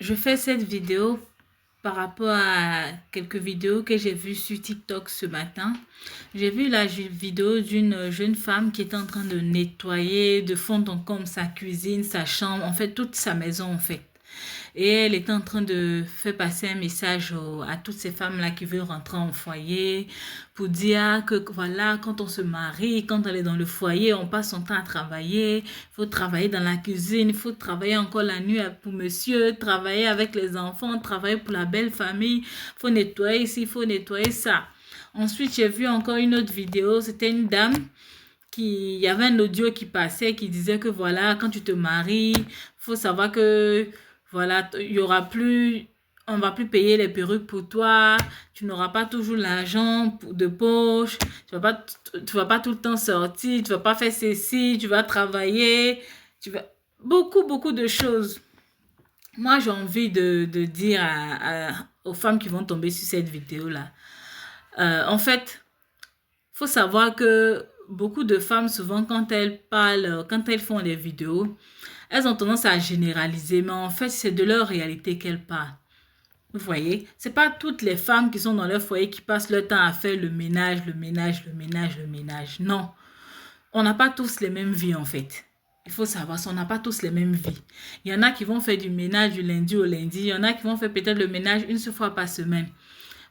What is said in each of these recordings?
Je fais cette vidéo par rapport à quelques vidéos que j'ai vues sur TikTok ce matin. J'ai vu la vidéo d'une jeune femme qui est en train de nettoyer de fond en comble sa cuisine, sa chambre, en fait toute sa maison en fait. Et elle est en train de faire passer un message à toutes ces femmes-là qui veulent rentrer en foyer pour dire que voilà, quand on se marie, quand on est dans le foyer, on passe son temps à travailler. Il faut travailler dans la cuisine, il faut travailler encore la nuit pour monsieur, travailler avec les enfants, travailler pour la belle famille. Il faut nettoyer ici, il faut nettoyer ça. Ensuite, j'ai vu encore une autre vidéo, c'était une dame il y avait un audio qui passait qui disait que voilà, quand tu te maries, faut savoir que voilà, il y aura plus, on va plus payer les perruques pour toi, tu n'auras pas toujours l'argent de poche, tu vas pas tout le temps sortir, tu vas pas faire ceci, tu vas travailler, tu vas, beaucoup de choses. Moi, j'ai envie de dire aux femmes qui vont tomber sur cette vidéo-là, en fait, faut savoir que beaucoup de femmes, souvent, quand elles parlent, quand elles font des vidéos, elles ont tendance à généraliser, mais en fait, c'est de leur réalité qu'elles parlent. Vous voyez, c'est pas toutes les femmes qui sont dans leur foyer qui passent leur temps à faire le ménage, le ménage, le ménage, le ménage. Non, on n'a pas tous les mêmes vies en fait. Il faut savoir ça, on n'a pas tous les mêmes vies. Il y en a qui vont faire du ménage du lundi au lundi, il y en a qui vont faire peut-être le ménage une seule fois par semaine.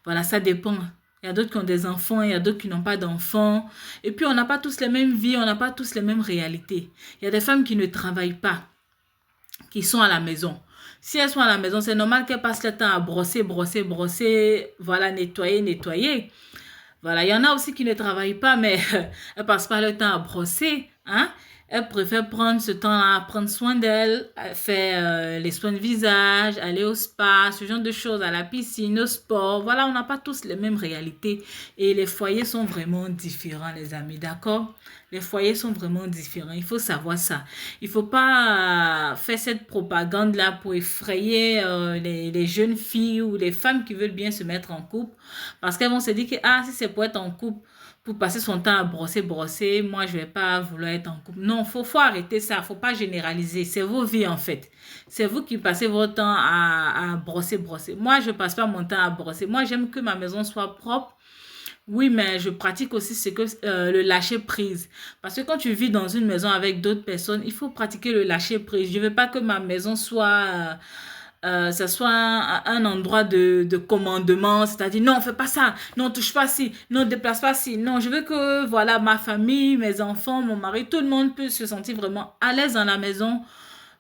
Voilà, ça dépend. Il y a d'autres qui ont des enfants, il y a d'autres qui n'ont pas d'enfants. Et puis, on n'a pas tous les mêmes vies, on n'a pas tous les mêmes réalités. Il y a des femmes qui ne travaillent pas, qui sont à la maison. Si elles sont à la maison, c'est normal qu'elles passent le temps à brosser, voilà, nettoyer. Voilà, il y en a aussi qui ne travaillent pas, mais elles passent pas le temps à brosser, hein. Elles préfèrent prendre ce temps-là, prendre soin d'elles, faire les soins de visage, aller au spa, ce genre de choses, à la piscine, au sport. Voilà, on n'a pas tous les mêmes réalités et les foyers sont vraiment différents, les amis, d'accord? Les foyers sont vraiment différents, il faut savoir ça. Il faut pas faire cette propagande-là pour effrayer les jeunes filles ou les femmes qui veulent bien se mettre en couple parce qu'elles vont se dire que ah, si c'est pour être en couple, pour passer son temps à brosser, moi, je vais pas vouloir être en couple. Non, faut arrêter ça. Faut pas généraliser. C'est vos vies, en fait. C'est vous qui passez votre temps à brosser. Moi, je passe pas mon temps à brosser. Moi, j'aime que ma maison soit propre. Oui, mais je pratique aussi ce que le lâcher prise. Parce que quand tu vis dans une maison avec d'autres personnes, il faut pratiquer le lâcher prise. Je veux pas que ma maison soit ça soit un endroit de commandement, c'est-à-dire non, fais pas ça, non, touche pas ci, non, déplace pas ci. Non, je veux que voilà, ma famille, mes enfants, mon mari, tout le monde peut se sentir vraiment à l'aise dans la maison.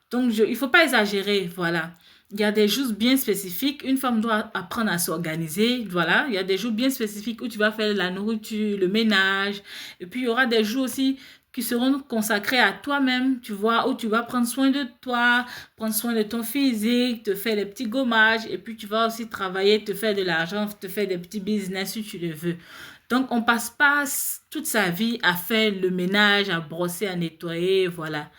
Donc, il faut pas exagérer, voilà. Il y a des jours bien spécifiques. Une femme doit apprendre à s'organiser. Voilà, il y a des jours bien spécifiques où tu vas faire la nourriture, le ménage. Et puis, il y aura des jours aussi qui seront consacrés à toi-même, tu vois, où tu vas prendre soin de toi, prendre soin de ton physique, te faire des petits gommages. Et puis, tu vas aussi travailler, te faire de l'argent, te faire des petits business si tu le veux. Donc, on passe pas toute sa vie à faire le ménage, à brosser, à nettoyer, voilà.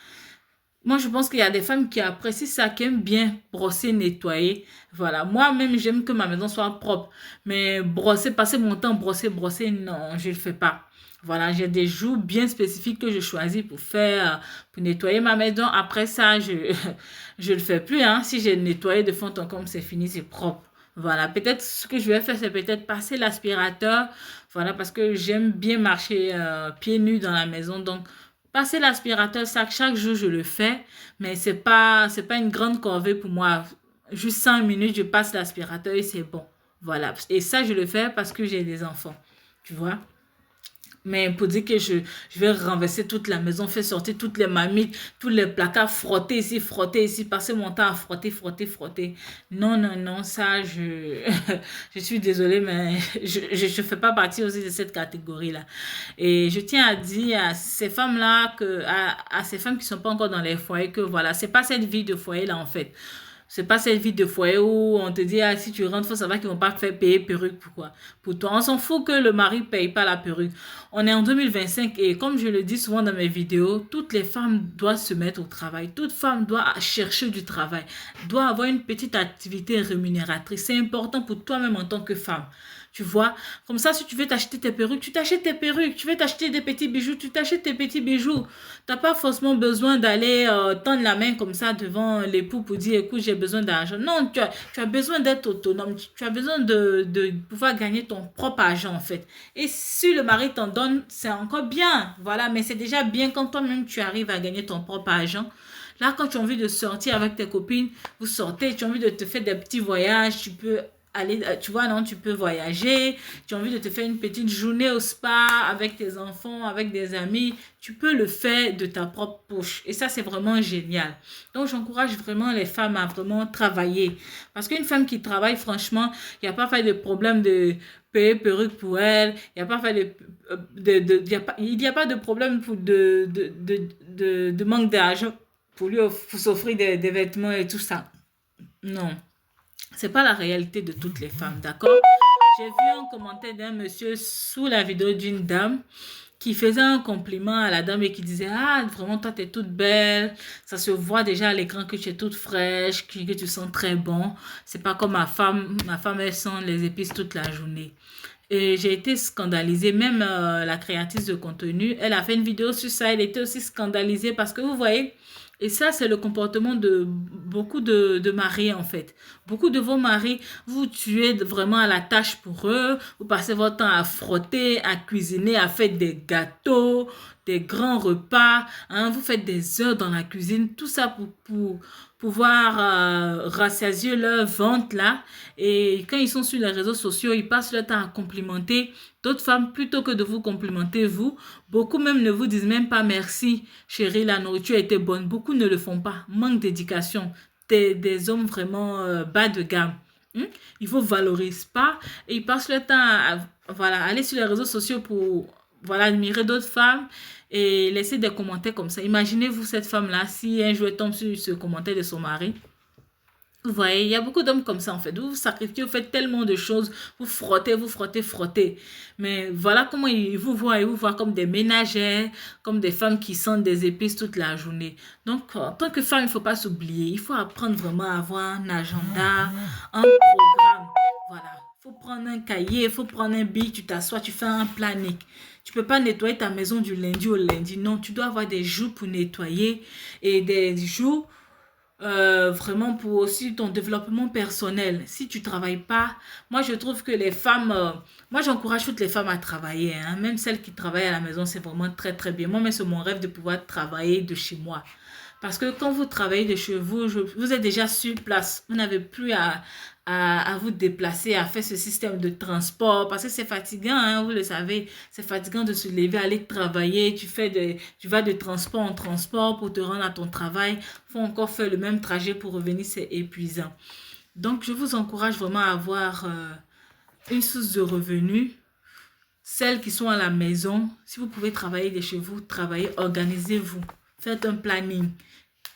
Moi, je pense qu'il y a des femmes qui apprécient ça, qui aiment bien brosser, nettoyer. Voilà. Moi-même, j'aime que ma maison soit propre. Mais brosser, passer mon temps brosser, non, je ne le fais pas. Voilà, j'ai des jours bien spécifiques que je choisis pour faire, pour nettoyer ma maison. Après ça, je le fais plus, hein. Si j'ai nettoyé de fond en comble, c'est fini, c'est propre. Voilà, peut-être ce que je vais faire, c'est peut-être passer l'aspirateur. Voilà, parce que j'aime bien marcher pieds nus dans la maison. Donc, passer l'aspirateur, ça, chaque jour, je le fais, mais c'est pas une grande corvée pour moi. Juste 5 minutes, je passe l'aspirateur et c'est bon. Voilà. Et ça, je le fais parce que j'ai des enfants. Tu vois? Mais pour dire que je vais renverser toute la maison, faire sortir toutes les marmites, tous les placards, frotter ici, passer mon temps à frotter. Non, ça, je suis désolée, mais je fais pas partie aussi de cette catégorie-là. Et je tiens à dire à ces femmes-là, à ces femmes qui sont pas encore dans les foyers, que voilà, c'est pas cette vie de foyer-là, en fait. C'est pas cette vie de foyer où on te dit, ah, si tu rentres, faut savoir qu'ils vont pas faire payer perruque. Pourquoi? Pour toi, on s'en fout que le mari paye pas la perruque. On est en 2025 et comme je le dis souvent dans mes vidéos, toutes les femmes doivent se mettre au travail. Toute femme doit chercher du travail, doit avoir une petite activité rémunératrice. C'est important pour toi-même en tant que femme. Tu vois, comme ça, si tu veux t'acheter tes perruques, tu t'achètes tes perruques. Tu veux t'acheter des petits bijoux, tu t'achètes tes petits bijoux. T'as pas forcément besoin d'aller tendre la main comme ça devant l'époux pour dire, écoute, j'ai besoin d'argent. Non, tu as besoin d'être autonome. Tu as besoin de pouvoir gagner ton propre argent, en fait. Et si le mari t'en donne, c'est encore bien. Voilà, mais c'est déjà bien quand toi-même, tu arrives à gagner ton propre argent. Là, quand tu as envie de sortir avec tes copines, vous sortez, tu as envie de te faire des petits voyages, tu peux aller, tu vois, non, tu peux voyager, tu as envie de te faire une petite journée au spa avec tes enfants, avec des amis, tu peux le faire de ta propre poche. Et ça, c'est vraiment génial. Donc, j'encourage vraiment les femmes à vraiment travailler. Parce qu'une femme qui travaille, franchement, il n'y a pas fait de problème de payer perruque pour elle, il n'y a pas fait il y a pas de problème pour de manque d'argent pour lui pour s'offrir des vêtements et tout ça. Non. C'est pas la réalité de toutes les femmes, d'accord? J'ai vu un commentaire d'un monsieur sous la vidéo d'une dame qui faisait un compliment à la dame et qui disait, ah, vraiment, toi, t'es toute belle. Ça se voit déjà à l'écran que tu es toute fraîche, que tu sens très bon. C'est pas comme ma femme. Ma femme, elle sent les épices toute la journée. Et j'ai été scandalisée, même la créatrice de contenu, elle a fait une vidéo sur ça, elle était aussi scandalisée parce que vous voyez, et ça c'est le comportement de beaucoup de maris en fait. Beaucoup de vos maris, vous tuez vraiment à la tâche pour eux, vous passez votre temps à frotter, à cuisiner, à faire des gâteaux, des grands repas, hein, vous faites des heures dans la cuisine, tout ça pour pouvoir rassasier leur ventre là. Et quand ils sont sur les réseaux sociaux, ils passent leur temps à complimenter d'autres femmes plutôt que de vous complimenter vous. Beaucoup même ne vous disent même pas merci, chérie, la nourriture était bonne. Beaucoup ne le font pas. Manque d'éducation. Des hommes vraiment bas de gamme. Hmm? Ils vous valorisent pas et ils passent leur temps à voilà, aller sur les réseaux sociaux pour voilà, admirer d'autres femmes et laisser des commentaires comme ça. Imaginez-vous cette femme-là, si un jour elle tombe sur ce commentaire de son mari. Vous voyez, il y a beaucoup d'hommes comme ça en fait. Vous vous sacrifiez, vous faites tellement de choses, vous frottez, vous frottez, frottez. Mais voilà comment ils vous voient comme des ménagères, comme des femmes qui sentent des épices toute la journée. Donc, en tant que femme, il ne faut pas s'oublier. Il faut apprendre vraiment à avoir un agenda, un programme. Voilà. Il faut prendre un cahier, il faut prendre un bic, tu t'assois, tu fais un planning. Tu peux pas nettoyer ta maison du lundi au lundi. Non, tu dois avoir des jours pour nettoyer et des jours vraiment pour aussi ton développement personnel. Si tu travailles pas, moi je trouve que les femmes, moi j'encourage toutes les femmes à travailler, hein. Même celles qui travaillent à la maison, c'est vraiment très très bien. Moi, mais c'est mon rêve de pouvoir travailler de chez moi. Parce que quand vous travaillez de chez vous, vous êtes déjà sur place. Vous n'avez plus à vous déplacer, à faire ce système de transport. Parce que c'est fatigant, hein, vous le savez. C'est fatigant de se lever, aller travailler. Tu vas de transport en transport pour te rendre à ton travail. Il faut encore faire le même trajet pour revenir. C'est épuisant. Donc, je vous encourage vraiment à avoir une source de revenus. Celles qui sont à la maison, si vous pouvez travailler de chez vous, travaillez, organisez-vous. Faites un planning.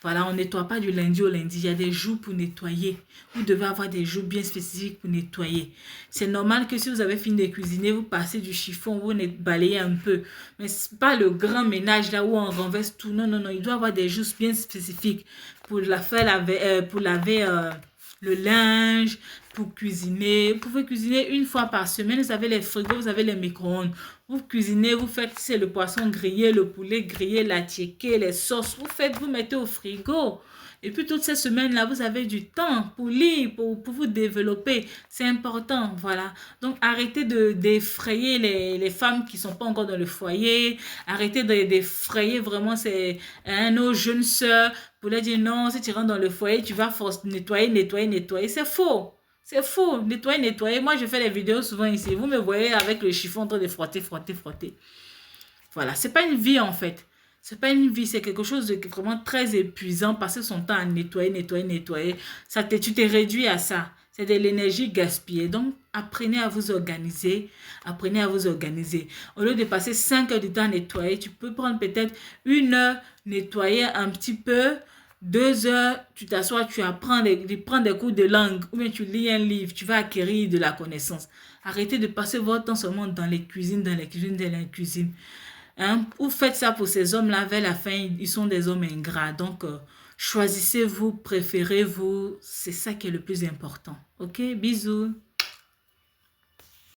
Voilà, on ne nettoie pas du lundi au lundi. Il y a des jours pour nettoyer. Vous devez avoir des jours bien spécifiques pour nettoyer. C'est normal que si vous avez fini de cuisiner, vous passez du chiffon, vous balayez un peu. Mais ce n'est pas le grand ménage là où on renverse tout. Non, non, non. Il doit y avoir des jours bien spécifiques pour laver le linge, pour cuisiner. Vous pouvez cuisiner une fois par semaine. Vous avez les frigos, vous avez les micro-ondes. Vous cuisinez, vous faites, c'est le poisson grillé, le poulet grillé, la tiéké, les sauces. Vous mettez au frigo. Et puis toutes ces semaines-là, vous avez du temps pour lire, pour vous développer. C'est important, voilà. Donc arrêtez d'effrayer les femmes qui ne sont pas encore dans le foyer. Arrêtez d'effrayer vraiment nos jeunes sœurs pour leur dire non, si tu rentres dans le foyer, tu vas nettoyer, nettoyer, nettoyer. C'est faux. C'est faux. Nettoyer, nettoyer. Moi, je fais les vidéos souvent ici. Vous me voyez avec le chiffon en train de frotter, frotter, frotter. Voilà. C'est pas une vie en fait. C'est pas une vie. C'est quelque chose de vraiment très épuisant. Passer son temps à nettoyer, nettoyer, nettoyer. Tu t'es réduit à ça. C'est de l'énergie gaspillée. Donc, apprenez à vous organiser. Apprenez à vous organiser. Au lieu de passer 5 heures de temps à nettoyer, tu peux prendre peut-être 1 heure, nettoyer un petit peu. 2 heures, tu t'assois, tu prends des cours de langue ou bien tu lis un livre, tu vas acquérir de la connaissance. Arrêtez de passer votre temps seulement dans les cuisines, dans les cuisines, dans les cuisines. Hein? Vous faites ça pour ces hommes-là, vers la fin, ils sont des hommes ingrats. Donc, choisissez-vous, préférez-vous. C'est ça qui est le plus important. Ok, bisous.